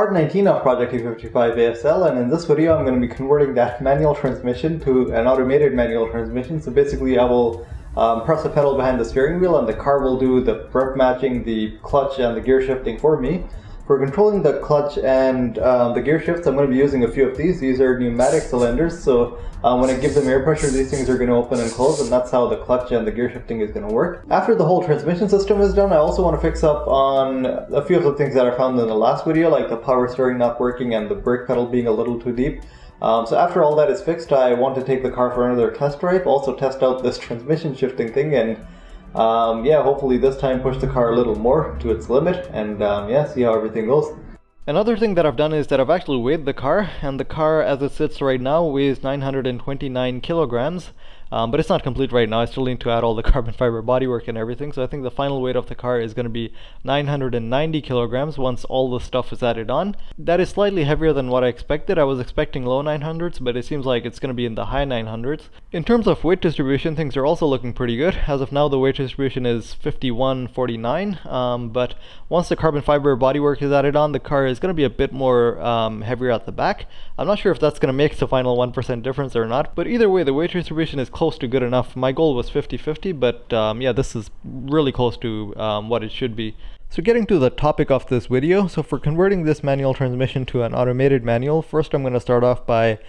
part 19 of Project E55 ASL, and in this video I'm going to be converting that manual transmission to an automated manual transmission. So basically I will press the pedal behind the steering wheel and the car will do the rev matching, the clutch and the gear shifting for me. For controlling the clutch and the gear shifts, I'm going to be using a few of these. These are pneumatic cylinders, so when I give them air pressure, these things are going to open and close, and that's how the clutch and the gear shifting is going to work. After the whole transmission system is done, I also want to fix up on a few of the things that I found in the last video, like the power steering not working and the brake pedal being a little too deep. So after all that is fixed, I want to take the car for another test drive, also test out this transmission shifting thing, and yeah, hopefully this time push the car a little more to its limit, and yeah, see how everything goes. Another thing that I've done is that I've actually weighed the car, and the car as it sits right now weighs 929 kilograms. But it's not complete right now. I still need to add all the carbon fiber bodywork and everything, so I think the final weight of the car is going to be 990 kilograms once all the stuff is added on. That is slightly heavier than what I expected. I was expecting low 900s, but it seems like it's going to be in the high 900s. In terms of weight distribution, things are also looking pretty good. As of now, the weight distribution is 51-49, but once the carbon fiber bodywork is added on, the car is going to be a bit more heavier at the back. I'm not sure if that's going to make the final 1% difference or not, but either way, the weight distribution is close to good enough. My goal was 50-50, but yeah, this is really close to what it should be. So getting to the topic of this video, so for converting this manual transmission to an automated manual, first I'm going to start off by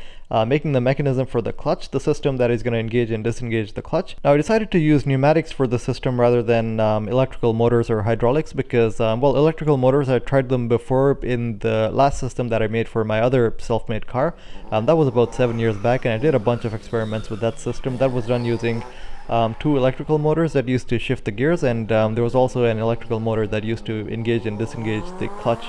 making the mechanism for the clutch, the system that is going to engage and disengage the clutch. Now I decided to use pneumatics for the system rather than electrical motors or hydraulics because, well, electrical motors, I tried them before in the last system that I made for my other self-made car. That was about 7 years back, and I did a bunch of experiments with that system. That was done using two electrical motors that used to shift the gears, and there was also an electrical motor that used to engage and disengage the clutch.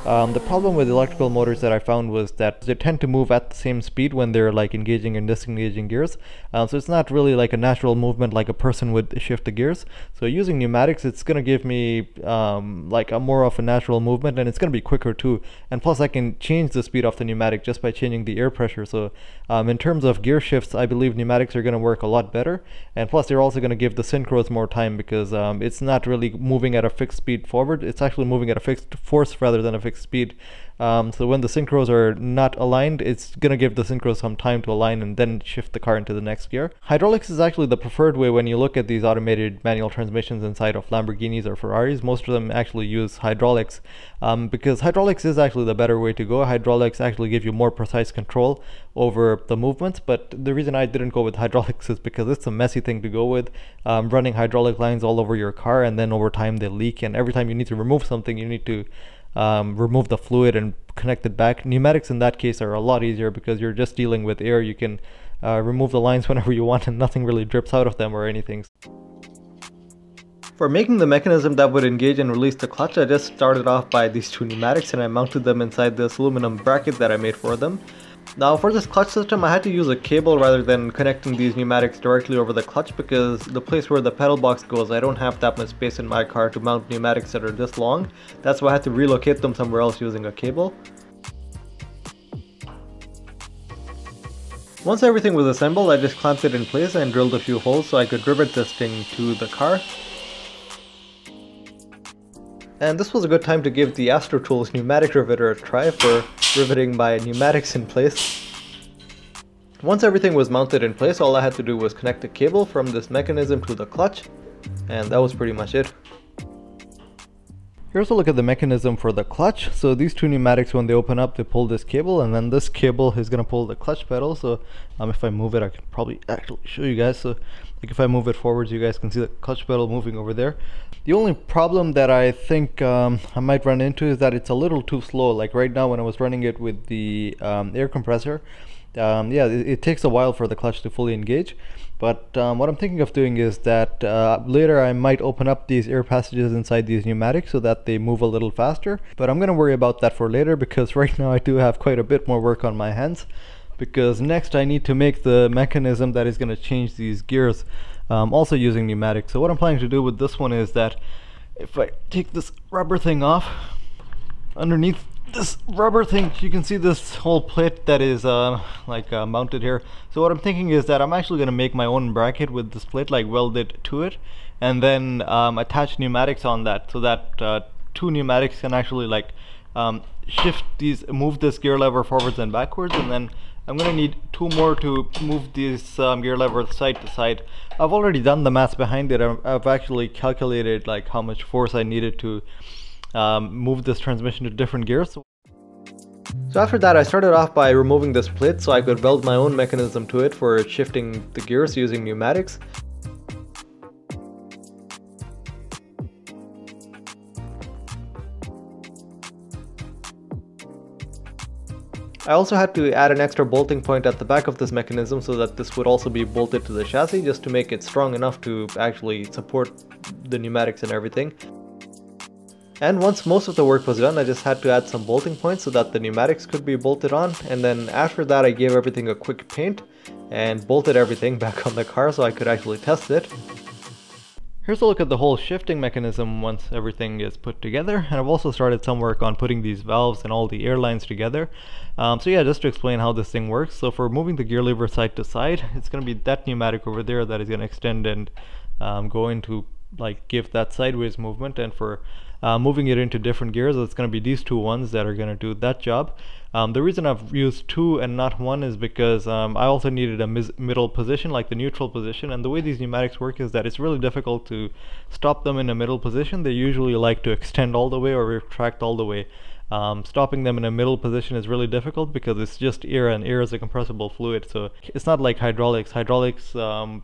The problem with electrical motors that I found was that they tend to move at the same speed when they're like engaging and disengaging gears. So it's not really like a natural movement like a person would shift the gears. So using pneumatics, it's going to give me like a more of a natural movement, and it's going to be quicker too. And plus I can change the speed of the pneumatic just by changing the air pressure. So in terms of gear shifts, I believe pneumatics are going to work a lot better. And plus they're also going to give the synchros more time because it's not really moving at a fixed speed forward. It's actually moving at a fixed force rather than a fixed speed. So when the synchros are not aligned, it's going to give the synchros some time to align and then shift the car into the next gear. Hydraulics is actually the preferred way when you look at these automated manual transmissions inside of Lamborghinis or Ferraris. Most of them actually use hydraulics because hydraulics is actually the better way to go. Hydraulics actually give you more precise control over the movements, but the reason I didn't go with hydraulics is because it's a messy thing to go with, running hydraulic lines all over your car, and then over time they leak, and every time you need to remove something, you need to remove the fluid and connect it back. Pneumatics in that case are a lot easier because you're just dealing with air. You can remove the lines whenever you want and nothing really drips out of them or anything. For making the mechanism that would engage and release the clutch, I just started off by these two pneumatics and I mounted them inside this aluminum bracket that I made for them. Now for this clutch system, I had to use a cable rather than connecting these pneumatics directly over the clutch because the place where the pedal box goes, I don't have that much space in my car to mount pneumatics that are this long. That's why I had to relocate them somewhere else using a cable. Once everything was assembled, I just clamped it in place and drilled a few holes so I could rivet this thing to the car. And this was a good time to give the Astro Tools pneumatic riveter a try for riveting my pneumatics in place. Once everything was mounted in place, all I had to do was connect the cable from this mechanism to the clutch, and that was pretty much it. Here's a look at the mechanism for the clutch. So these two pneumatics, when they open up, they pull this cable, and then this cable is going to pull the clutch pedal. So if I move it, I can probably actually show you guys. So like if I move it forwards, you guys can see the clutch pedal moving over there. The only problem that I think I might run into is that it's a little too slow. Like right now when I was running it with the air compressor, yeah, it takes a while for the clutch to fully engage. But what I'm thinking of doing is that later I might open up these air passages inside these pneumatics so that they move a little faster. But I'm going to worry about that for later because right now I do have quite a bit more work on my hands. Because next I need to make the mechanism that is going to change these gears, also using pneumatics. So what I'm planning to do with this one is that if I take this rubber thing off, underneath this rubber thing you can see this whole plate that is mounted here. So what I'm thinking is that I'm actually going to make my own bracket with this plate, like welded to it, and then attach pneumatics on that so that two pneumatics can actually move this gear lever forwards and backwards, and then I'm going to need 2 more to move this gear lever side to side. I've already done the maths behind it. I've actually calculated like how much force I needed to move this transmission to different gears. So after that, I started off by removing this plate so I could weld my own mechanism to it for shifting the gears using pneumatics. I also had to add an extra bolting point at the back of this mechanism so that this would also be bolted to the chassis, just to make it strong enough to actually support the pneumatics and everything. And once most of the work was done, I just had to add some bolting points so that the pneumatics could be bolted on, and then after that I gave everything a quick paint and bolted everything back on the car so I could actually test it. Here's a look at the whole shifting mechanism once everything is put together, and I've also started some work on putting these valves and all the air lines together. So yeah, just to explain how this thing works. So for moving the gear lever side to side, it's going to be that pneumatic over there that is going to extend and go into like give that sideways movement, and for moving it into different gears, it's going to be these 2 ones that are going to do that job. The reason I've used 2 and not 1 is because I also needed a middle position, like the neutral position, and the way these pneumatics work is that it's really difficult to stop them in a middle position. They usually like to extend all the way or retract all the way. Stopping them in a middle position is really difficult because it's just air, and air is a compressible fluid, so it's not like hydraulics. Hydraulics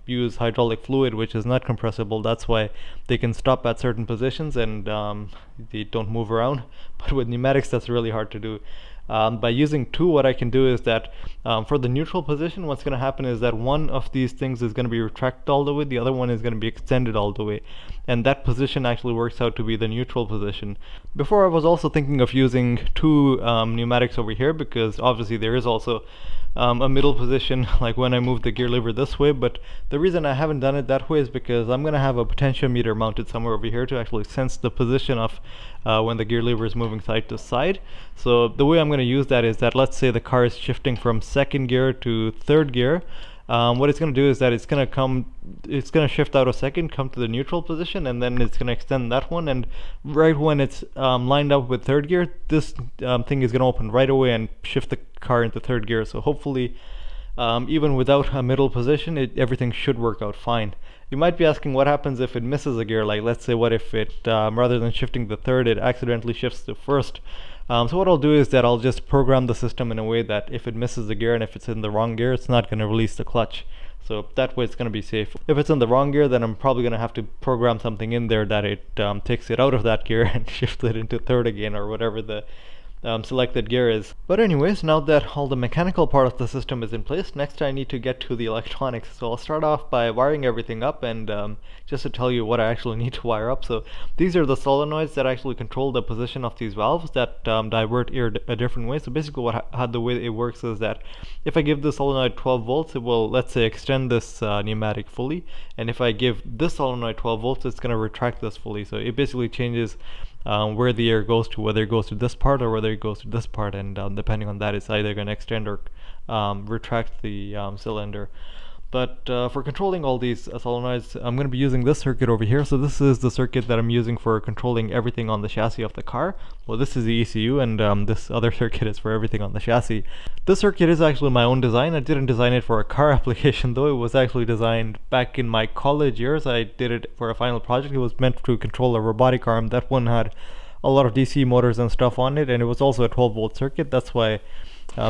use hydraulic fluid, which is not compressible. That's why they can stop at certain positions and they don't move around. But with pneumatics, that's really hard to do. By using 2, what I can do is that for the neutral position, what's going to happen is that one of these things is going to be retracted all the way, the other one is going to be extended all the way, and that position actually works out to be the neutral position. Before, I was also thinking of using 2 pneumatics over here, because obviously there is also a middle position, like when I move the gear lever this way, but the reason I haven't done it that way is because I'm going to have a potentiometer mounted somewhere over here to actually sense the position of when the gear lever is moving side to side. So the way I'm going to use that is that, let's say the car is shifting from 2nd gear to 3rd gear. What it's going to do is that it's going to shift out of 2nd, come to the neutral position, and then it's going to extend that one, and right when it's lined up with 3rd gear, this thing is going to open right away and shift the car into 3rd gear. So hopefully, even without a middle position, everything should work out fine. You might be asking what happens if it misses a gear, like let's say what if it, rather than shifting to 3rd, it accidentally shifts to 1st. So what I'll do is that I'll just program the system in a way that if it misses the gear and if it's in the wrong gear, it's not going to release the clutch. So that way it's going to be safe. If it's in the wrong gear, then I'm probably going to have to program something in there that it takes it out of that gear and shifts it into 3rd again, or whatever the selected gear is. But anyways, now that all the mechanical part of the system is in place, next I need to get to the electronics. So I'll start off by wiring everything up, and just to tell you what I actually need to wire up. So these are the solenoids that actually control the position of these valves that divert air a different way. So basically how the way it works is that if I give the solenoid 12 volts, it will, let's say, extend this pneumatic fully, and if I give this solenoid 12 volts, it's going to retract this fully. So it basically changes where the air goes to, whether it goes to this part or whether it goes to this part, and depending on that, it's either going to extend or retract the cylinder. But for controlling all these solenoids, I'm going to be using this circuit over here. So this is the circuit that I'm using for controlling everything on the chassis of the car. Well, this is the ECU, and this other circuit is for everything on the chassis. This circuit is actually my own design. I didn't design it for a car application, though. It was actually designed back in my college years. I did it for a final project. It was meant to control a robotic arm. That one had a lot of DC motors and stuff on it, and it was also a 12-volt circuit. That's why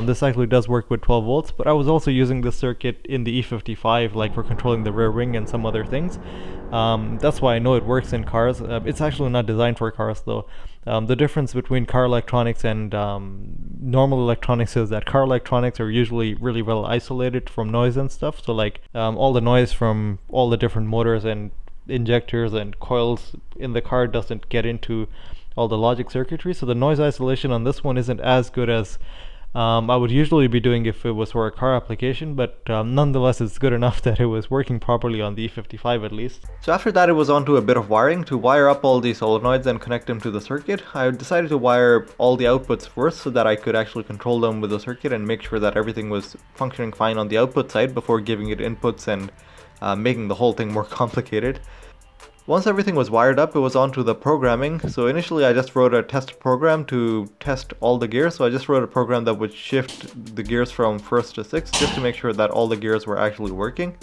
this actually does work with 12 volts, but I was also using this circuit in the E55, like for controlling the rear wing and some other things. That's why I know it works in cars. It's actually not designed for cars, though. The difference between car electronics and normal electronics is that car electronics are usually really well isolated from noise and stuff. So like all the noise from all the different motors and injectors and coils in the car doesn't get into all the logic circuitry. So the noise isolation on this one isn't as good as I would usually be doing if it was for a car application, but nonetheless it's good enough that it was working properly on the E55 at least. So after that, it was on to a bit of wiring to wire up all these solenoids and connect them to the circuit. I decided to wire all the outputs first so that I could actually control them with the circuit and make sure that everything was functioning fine on the output side before giving it inputs and making the whole thing more complicated. Once everything was wired up, it was on to the programming. So initially I just wrote a test program to test all the gears. So I just wrote a program that would shift the gears from first to sixth just to make sure that all the gears were actually working.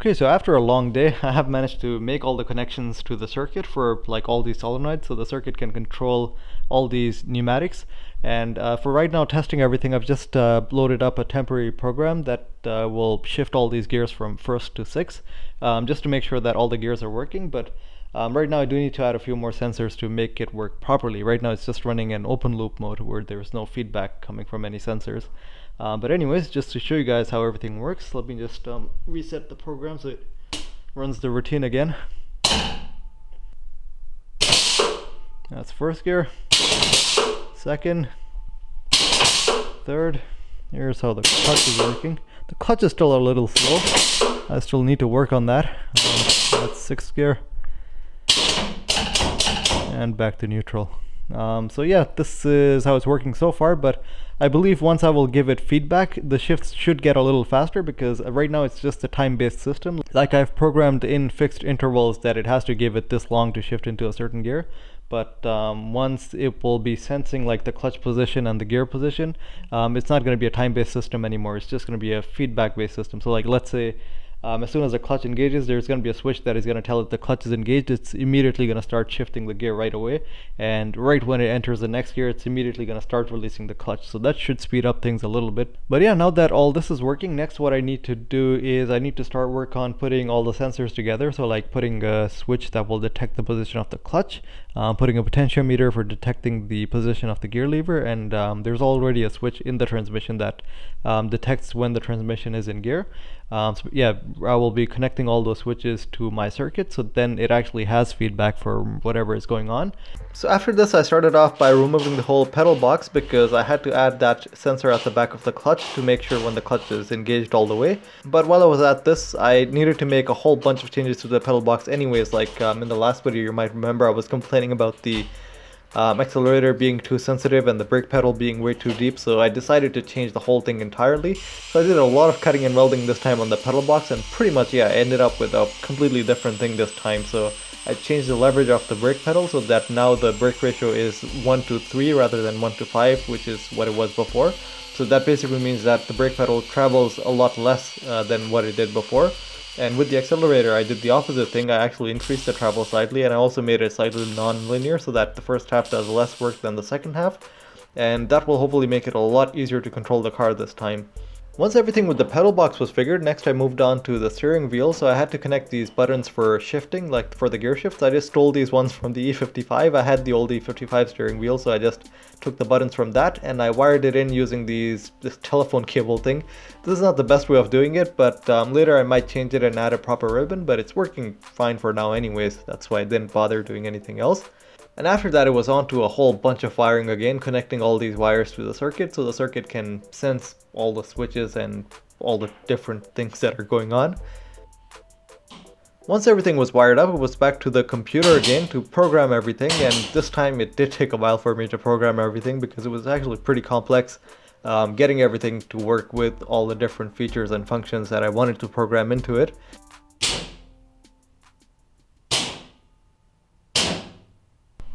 Okay, so after a long day, I have managed to make all the connections to the circuit for like all these solenoids, so the circuit can control all these pneumatics. And for right now testing everything, I've just loaded up a temporary program that will shift all these gears from first to sixth, just to make sure that all the gears are working. But right now I do need to add a few more sensors to make it work properly. Right now it's just running an open loop mode where there's no feedback coming from any sensors. But anyways, just to show you guys how everything works, let me just reset the program so it runs the routine again. That's first gear, second, third. Here's how the clutch is working. The clutch is still a little slow. I still need to work on that. That's sixth gear. And back to neutral. So yeah, this is how it's working so far, but I believe once I will give it feedback, the shifts should get a little faster, because right now it's just a time-based system. Like, I've programmed in fixed intervals that it has to give it this long to shift into a certain gear. But once it will be sensing like the clutch position and the gear position, it's not going to be a time-based system anymore. It's just going to be a feedback-based system. So like, let's say as soon as the clutch engages, there's going to be a switch that is going to tell it the clutch is engaged. It's immediately going to start shifting the gear right away, and right when it enters the next gear, it's immediately going to start releasing the clutch. So that should speed up things a little bit. But yeah, now that all this is working, next what I need to do is I need to start work on putting all the sensors together. So like putting a switch that will detect the position of the clutch, putting a potentiometer for detecting the position of the gear lever, and there's already a switch in the transmission that detects when the transmission is in gear. So yeah, I will be connecting all those switches to my circuit, so then it actually has feedback for whatever is going on. So after this, I started off by removing the whole pedal box, because I had to add that sensor at the back of the clutch to make sure when the clutch is engaged all the way. But while I was at this, I needed to make a whole bunch of changes to the pedal box anyways. Like in the last video, you might remember I was complaining about the accelerator being too sensitive and the brake pedal being way too deep, so I decided to change the whole thing entirely. So I did a lot of cutting and welding this time on the pedal box, and pretty much, yeah, I ended up with a completely different thing this time. So I changed the leverage of the brake pedal so that now the brake ratio is 1:3 rather than 1:5, which is what it was before. So that basically means that the brake pedal travels a lot less than what it did before. And with the accelerator, I did the opposite thing. I actually increased the travel slightly, and I also made it slightly non-linear so that the first half does less work than the second half. And that will hopefully make it a lot easier to control the car this time. Once everything with the pedal box was figured, next I moved on to the steering wheel. So I had to connect these buttons for shifting, like for the gear shifts. I just stole these ones from the E55. I had the old E55 steering wheel, so I just took the buttons from that and I wired it in using this telephone cable thing. This is not the best way of doing it, but later I might change it and add a proper ribbon, but it's working fine for now anyways. That's why I didn't bother doing anything else. And after that, it was on to a whole bunch of wiring again, connecting all these wires to the circuit so the circuit can sense all the switches and all the different things that are going on. Once everything was wired up, it was back to the computer again to program everything, and this time it did take a while for me to program everything because it was actually pretty complex, getting everything to work with all the different features and functions that I wanted to program into it.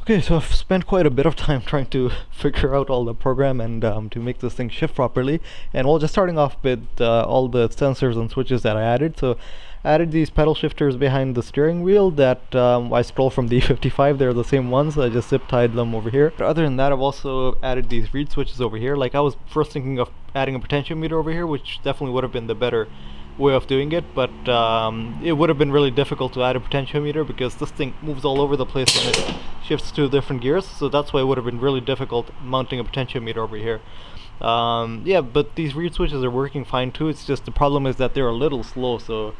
Okay, so I've spent quite a bit of time trying to figure out all the program and to make this thing shift properly. And well, just starting off with all the sensors and switches that I added. So I added these pedal shifters behind the steering wheel that I stole from the E55. They're the same ones, I just zip tied them over here. But other than that, I've also added these reed switches over here. Like, I was first thinking of adding a potentiometer over here, which definitely would have been the better way of doing it, but it would have been really difficult to add a potentiometer because this thing moves all over the place and it shifts to different gears, so that's why it would have been really difficult mounting a potentiometer over here. Yeah, but these reed switches are working fine too. It's just the problem is that they're a little slow, so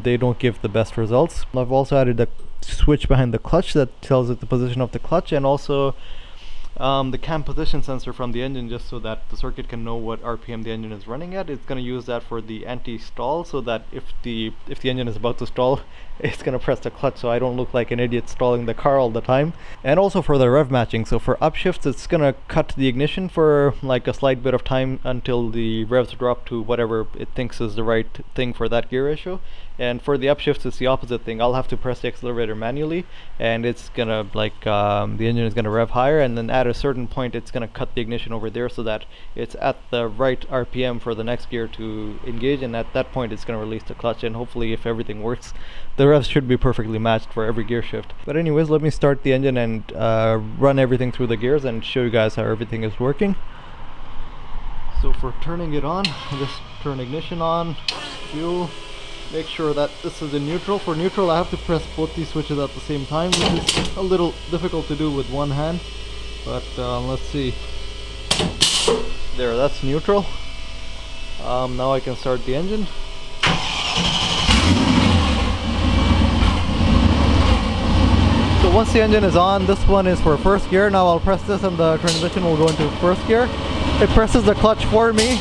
they don't give the best results. I've also added a switch behind the clutch that tells it the position of the clutch, and also the cam position sensor from the engine, just so that the circuit can know what RPM the engine is running at. It's going to use that for the anti-stall, so that if the engine is about to stall, it's gonna press the clutch so I don't look like an idiot stalling the car all the time. And also for the rev matching, so for upshifts it's gonna cut the ignition for like a slight bit of time until the revs drop to whatever it thinks is the right thing for that gear ratio. And for the upshifts it's the opposite thing. I'll have to press the accelerator manually, and it's gonna like the engine is gonna rev higher, and then at a certain point it's gonna cut the ignition over there so that it's at the right RPM for the next gear to engage, and at that point it's gonna release the clutch, and hopefully if everything works the revs should be perfectly matched for every gear shift. But anyways, let me start the engine and run everything through the gears and show you guys how everything is working. So for turning it on, just turn ignition on, fuel. Make sure that this is in neutral. For neutral I have to press both these switches at the same time, which is a little difficult to do with one hand, but let's see. There, that's neutral. Now I can start the engine. So once the engine is on, this one is for first gear. Now I'll press this and the transmission will go into first gear. It presses the clutch for me.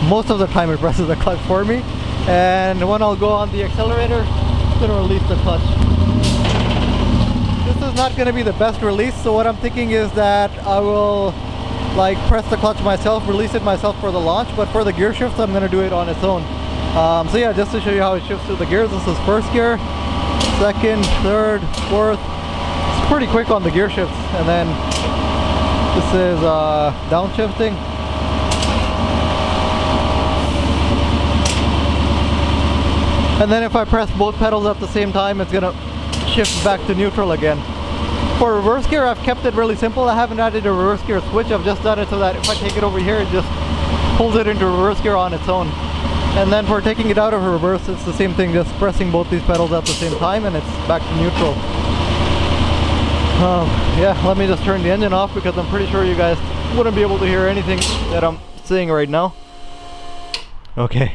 Most of the time it presses the clutch for me. And when I'll go on the accelerator, it's going to release the clutch. This is not going to be the best release, so what I'm thinking is that I will like press the clutch myself, release it myself for the launch, but for the gear shifts I'm going to do it on its own. So yeah, just to show you how it shifts through the gears, this is first gear, second, third, fourth. It's pretty quick on the gear shifts. And then this is downshifting. And then if I press both pedals at the same time, it's gonna shift back to neutral again. For reverse gear, I've kept it really simple. I haven't added a reverse gear switch. I've just done it so that if I take it over here, it just pulls it into reverse gear on its own. And then for taking it out of reverse, it's the same thing, just pressing both these pedals at the same time and it's back to neutral. Yeah, let me just turn the engine off because I'm pretty sure you guys wouldn't be able to hear anything that I'm saying right now. Okay.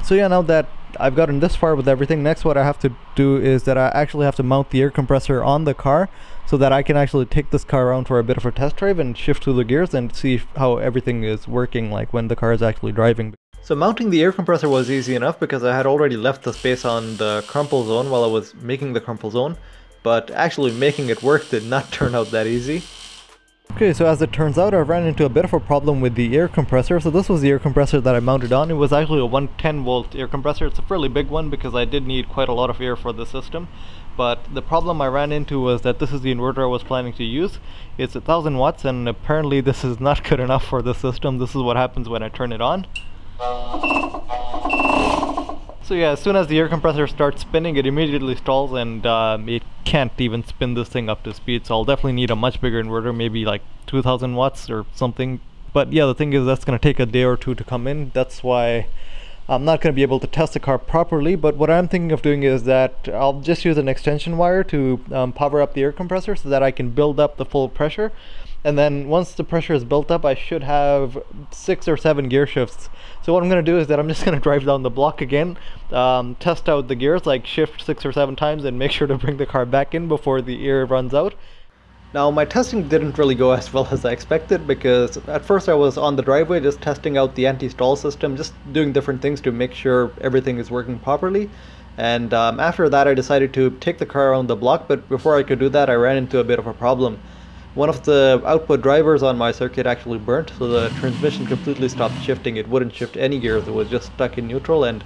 So yeah, now that I've gotten this far with everything, next what I have to do is that I actually have to mount the air compressor on the car so that I can actually take this car around for a bit of a test drive and shift through the gears and see how everything is working like when the car is actually driving. So mounting the air compressor was easy enough because I had already left the space on the crumple zone while I was making the crumple zone, but actually making it work did not turn out that easy. Okay, so as it turns out, I ran into a bit of a problem with the air compressor. So this was the air compressor that I mounted on. It was actually a 110 volt air compressor. It's a fairly big one because I did need quite a lot of air for the system. But the problem I ran into was that this is the inverter I was planning to use. It's 1000 watts and apparently this is not good enough for the system. This is what happens when I turn it on. So yeah, as soon as the air compressor starts spinning, it immediately stalls and it can't even spin this thing up to speed. So I'll definitely need a much bigger inverter, maybe like 2000 watts or something. But yeah, the thing is that's going to take a day or two to come in. That's why I'm not going to be able to test the car properly. But what I'm thinking of doing is that I'll just use an extension wire to power up the air compressor so that I can build up the full pressure. And then once the pressure is built up, I should have 6 or 7 gear shifts. So what I'm going to do is that I'm just going to drive down the block again, test out the gears, like shift 6 or 7 times and make sure to bring the car back in before the air runs out. Now my testing didn't really go as well as I expected because at first I was on the driveway just testing out the anti-stall system, just doing different things to make sure everything is working properly. And after that I decided to take the car around the block, but before I could do that I ran into a bit of a problem. One of the output drivers on my circuit actually burnt, so the transmission completely stopped shifting. It wouldn't shift any gears, it was just stuck in neutral and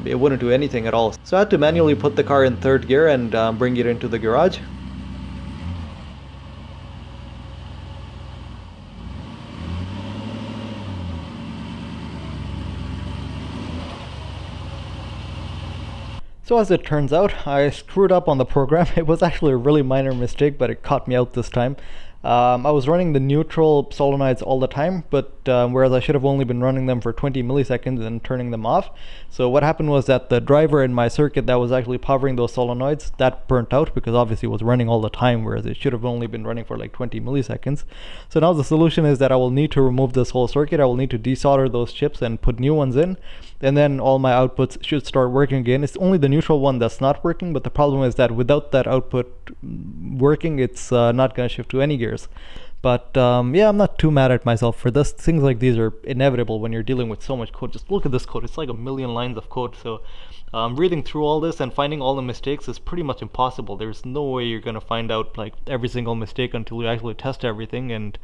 it wouldn't do anything at all. So I had to manually put the car in third gear and bring it into the garage. So as it turns out, I screwed up on the program. It was actually a really minor mistake, but it caught me out this time. I was running the neutral solenoids all the time, but whereas I should have only been running them for 20 milliseconds and turning them off. So what happened was that the driver in my circuit that was actually powering those solenoids, that burnt out because obviously it was running all the time, whereas it should have only been running for like 20 milliseconds. So now the solution is that I will need to remove this whole circuit. I will need to desolder those chips and put new ones in, and then all my outputs should start working again. It's only the neutral one that's not working, but the problem is that without that output working, it's not going to shift to any gears. But yeah, I'm not too mad at myself for this. Things like these are inevitable when you're dealing with so much code. Just look at this code. It's like a million lines of code. So reading through all this and finding all the mistakes is pretty much impossible. There's no way you're going to find out like every single mistake until you actually test everything. And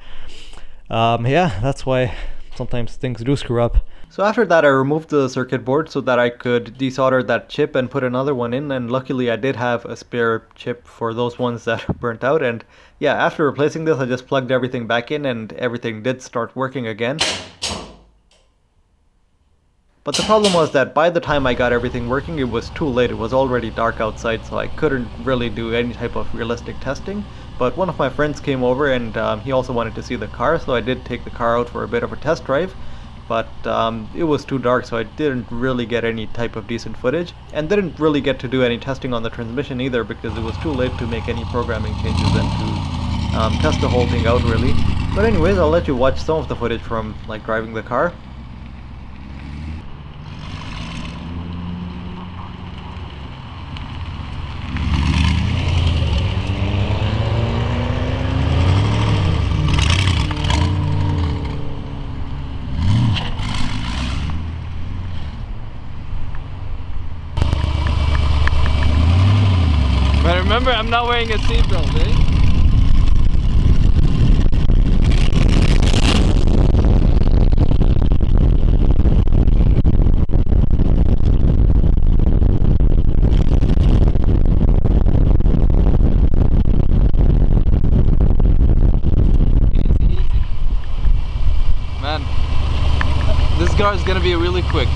yeah, that's why sometimes things do screw up. So after that, I removed the circuit board so that I could desolder that chip and put another one in, and luckily I did have a spare chip for those ones that burnt out. And yeah, after replacing this, I just plugged everything back in and everything did start working again. But the problem was that by the time I got everything working, it was too late. It was already dark outside, so I couldn't really do any type of realistic testing. But one of my friends came over and he also wanted to see the car, so I did take the car out for a bit of a test drive. But it was too dark, so I didn't really get any type of decent footage, and didn't really get to do any testing on the transmission either because it was too late to make any programming changes and to test the whole thing out really. But anyways, I'll let you watch some of the footage from like driving the car. But remember, I'm not wearing a seatbelt, eh? Man, this car is gonna be really quick.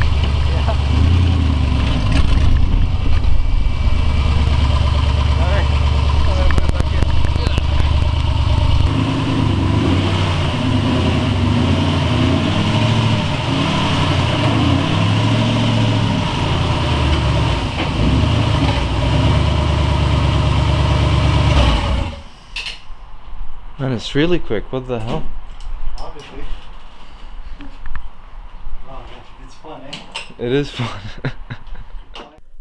Man, it's really quick. What the hell? Obviously. Oh, it's fun, eh? It is fun.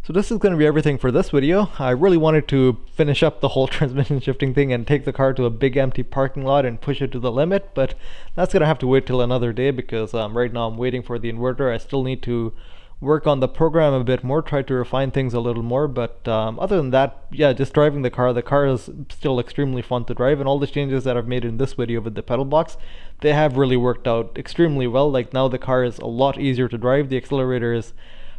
So this is going to be everything for this video. I really wanted to finish up the whole transmission shifting thing and take the car to a big empty parking lot and push it to the limit, but that's going to have to wait till another day because right now I'm waiting for the inverter. I still need to work on the program a bit more, try to refine things a little more, but other than that, yeah, just driving the car is still extremely fun to drive, and all the changes that I've made in this video with the pedal box, they have really worked out extremely well. Like now the car is a lot easier to drive, the accelerator is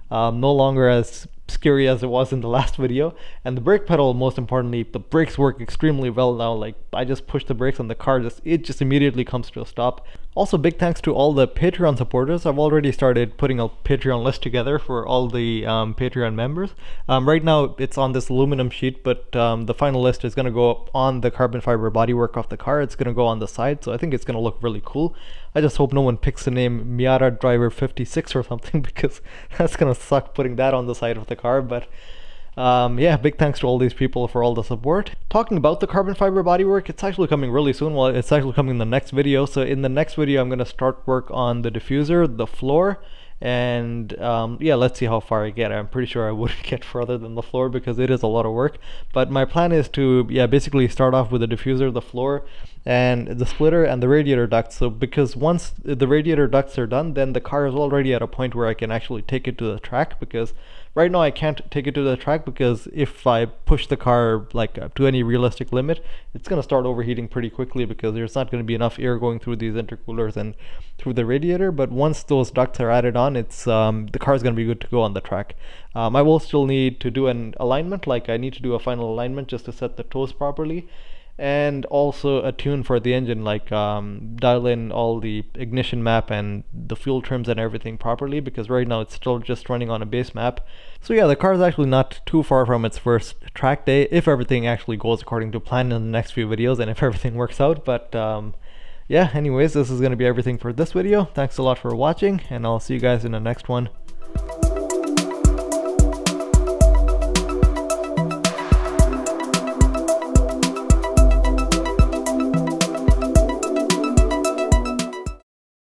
no longer as scary as it was in the last video, and the brake pedal, most importantly, the brakes work extremely well now. Like I just push the brakes on the car, it just immediately comes to a stop. Also, big thanks to all the Patreon supporters. I've already started putting a Patreon list together for all the Patreon members. Right now it's on this aluminum sheet, but the final list is going to go up on the carbon fiber bodywork of the car. It's going to go on the side, so I think it's going to look really cool. I just hope no one picks the name Miata Driver 56 or something, because that's going to suck putting that on the side of the car. But yeah, big thanks to all these people for all the support. Talking about the carbon fiber bodywork, it's actually coming really soon. Well, it's actually coming in the next video. So in the next video, I'm going to start work on the diffuser, the floor, and yeah, let's see how far I get. I'm pretty sure I wouldn't get further than the floor because it is a lot of work, but my plan is to, yeah, basically start off with the diffuser, the floor, and the splitter and the radiator ducts. So because once the radiator ducts are done, then the car is already at a point where I can actually take it to the track, because right now I can't take it to the track because if I push the car like to any realistic limit, it's going to start overheating pretty quickly because there's not going to be enough air going through these intercoolers and through the radiator. But once those ducts are added on, it's the car is going to be good to go on the track. I will still need to do an alignment, like I need to do a final alignment just to set the toes properly, and also a tune for the engine, like dial in all the ignition map and the fuel trims and everything properly, because right now it's still just running on a base map. So yeah, the car is actually not too far from its first track day, if everything actually goes according to plan in the next few videos and if everything works out. But yeah, anyways, this is going to be everything for this video. Thanks a lot for watching, and I'll see you guys in the next one.